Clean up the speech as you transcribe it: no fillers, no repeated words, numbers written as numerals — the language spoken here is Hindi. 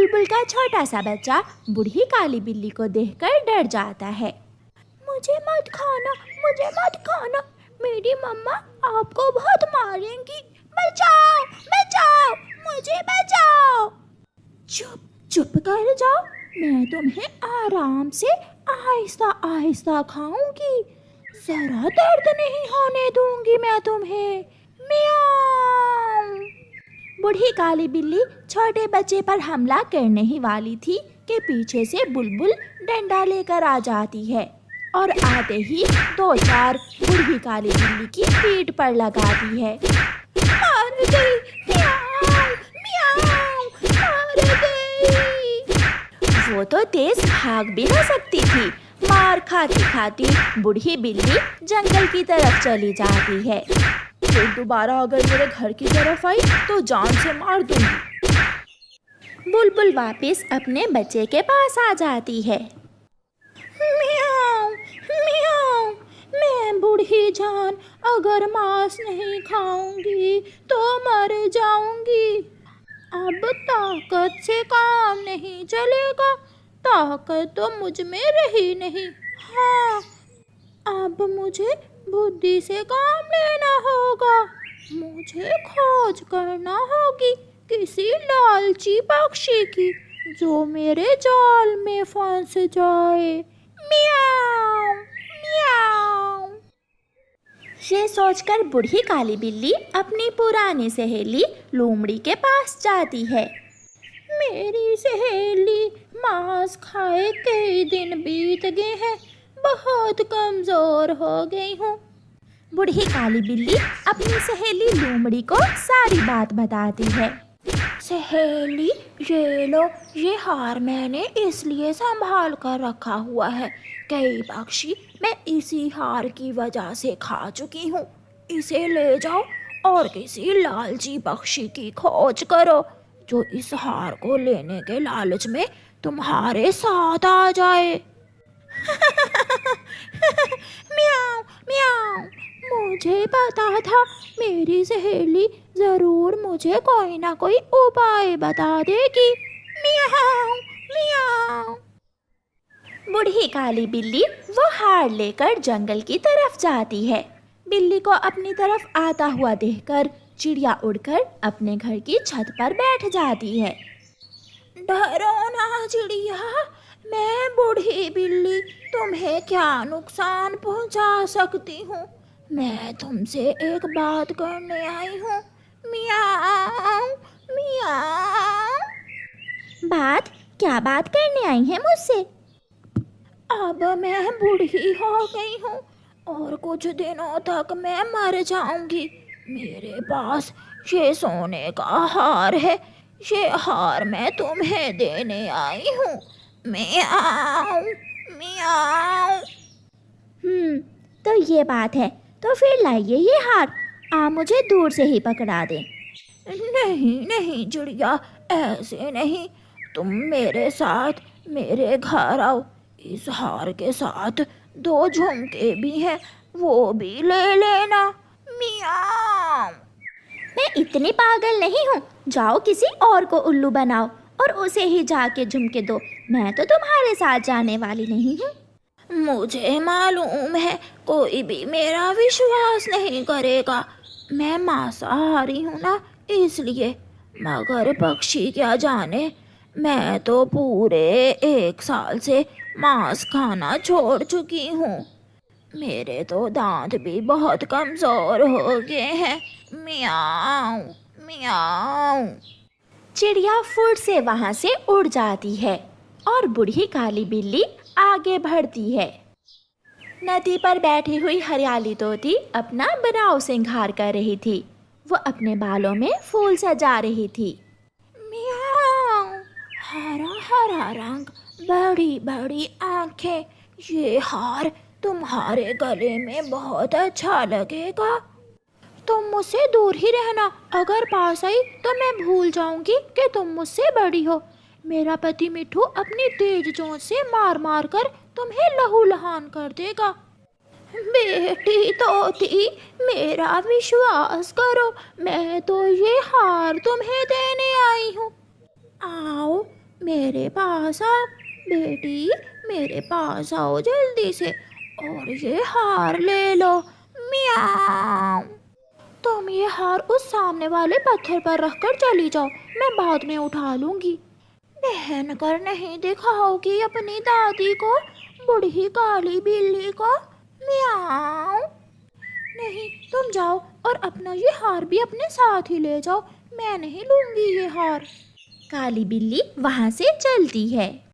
बुलबुल का छोटा सा बच्चा बूढ़ी काली बिल्ली को देखकर डर जाता है। मुझे मत खाना, मुझे मत खाना, मेरी मम्मा आपको बहुत मारेंगी, बचाओ बचाओ, मुझे बचाओ। चुप चुप कर जाओ, मैं तुम्हें आराम से आहिस्ता आहिस्ता खाऊंगी, जरा दर्द नहीं होने दूंगी मैं तुम्हें। म्याऊं। बूढ़ी काली बिल्ली छोटे बच्चे पर हमला करने ही वाली थी कि पीछे से बुलबुल डंडा लेकर आ जाती है और आते ही 2-4 बूढ़ी काली बिल्ली की पीठ पर लगाती है। मार गई, म्याऊं, म्याऊं, मार गई। वो तो तेज भाग भी ना सकती थी। मार खाती खाती बूढ़ी बिल्ली जंगल की तरफ चली जाती है। फिर दोबारा अगर मेरे घर की तरफ आई तो जान से मार दूंगी। बुलबुल वापस अपने बच्चे के पास आ जाती है। म्याऊं, म्याऊं, मैं बूढ़ी जान अगर मांस नहीं खाऊंगी तो मर जाऊंगी। अब ताकत से काम नहीं चलेगा, ताकत तो मुझ में रही नहीं। हाँ, अब मुझे बुद्धि से काम लेना होगा। मुझे खोज करना होगी किसी लालची पक्षी की जो मेरे जाल में फंस जाए। म्याऊं, म्याऊं। ये सोचकर बूढ़ी काली बिल्ली अपनी पुरानी सहेली लोमड़ी के पास जाती है। मेरी सहेली, मांस खाए कई दिन बीत गए हैं, बहुत कमजोर हो गई हूँ। बूढ़ी काली बिल्ली अपनी सहेली लोमड़ी को सारी बात बताती है। सहेली, ये लो, ये हार मैंने इसलिए संभाल कर रखा हुआ है। कई पक्षी मैं इसी हार की वजह से खा चुकी हूँ। इसे ले जाओ और किसी लालची पक्षी की खोज करो जो इस हार को लेने के लालच में तुम्हारे साथ आ जाए। म्याऊं, म्याऊं, मुझे पता था मेरी सहेली जरूर मुझे कोई ना कोई उपाय बता देगी। म्याऊं, म्याऊं। बूढ़ी काली बिल्ली वो हार लेकर जंगल की तरफ जाती है। बिल्ली को अपनी तरफ आता हुआ देखकर चिड़िया उड़कर अपने घर की छत पर बैठ जाती है। डरो ना चिड़िया, मैं बूढ़ी बिल्ली तुम्हें क्या नुकसान पहुंचा सकती हूँ। मैं तुमसे एक बात करने आई हूँ। म्याऊं, म्याऊं। बात? क्या बात करने आई है मुझसे? अब मैं बूढ़ी हो गई हूँ और कुछ दिनों तक मैं मर जाऊंगी। मेरे पास ये सोने का हार है, ये हार मैं तुम्हें देने आई हूँ। म्याऊं, म्याऊं। तो ये बात है, तो फिर लाइए ये हार, आप मुझे दूर से ही पकड़ा दें। नहीं नहीं चिड़िया, ऐसे नहीं, तुम मेरे साथ मेरे घर आओ। इस हार के साथ 2 झुमके भी हैं, वो भी ले लेना। म्याऊं। मैं इतनी पागल नहीं हूँ, जाओ किसी और को उल्लू बनाओ और उसे ही जाके झुमके दो। मैं तो तुम्हारे साथ जाने वाली नहीं हूँ। मुझे मालूम है कोई भी मेरा विश्वास नहीं करेगा। मैं मांसाहारी हूँ ना, इसलिए। मगर पक्षी क्या जाने, मैं तो पूरे 1 साल से मांस खाना छोड़ चुकी हूँ। मेरे तो दांत भी बहुत कमजोर हो गए हैं। म्याऊं, म्याऊं। चिड़िया फुर्र से वहां से उड़ जाती है और बूढ़ी काली बिल्ली आगे बढ़ती है। नदी पर बैठी हुई हरियाली तोती अपना बनाव सिंगार कर रही थी। वो अपने बालों में फूल सजा रही थी। म्याऊं, हरा हरा रंग, बड़ी बड़ी आंखें, ये हार तुम्हारे गले में बहुत अच्छा लगेगा। तुम मुझसे दूर ही रहना, अगर पास आई तो मैं भूल जाऊंगी कि तुम मुझसे बड़ी हो। मेरा पति मिट्ठू अपनी तेज चोंच से मार मार कर तुम्हें लहूलुहान कर देगा। बेटी तोती, मेरा विश्वास करो, मैं तो ये हार तुम्हें देने आई हूँ। आओ, मेरे पास आओ बेटी, मेरे पास आओ जल्दी से और ये हार ले लो। म्याऊं। तुम ये हार उस सामने वाले पत्थर पर रखकर चली जाओ, मैं बाद में उठा लूंगी। पहन कर नहीं दिखाओगी अपनी दादी को, बूढ़ी काली बिल्ली को? म्याऊं। नहीं, तुम जाओ और अपना ये हार भी अपने साथ ही ले जाओ, मैं नहीं लूंगी ये हार। काली बिल्ली वहां से चलती है।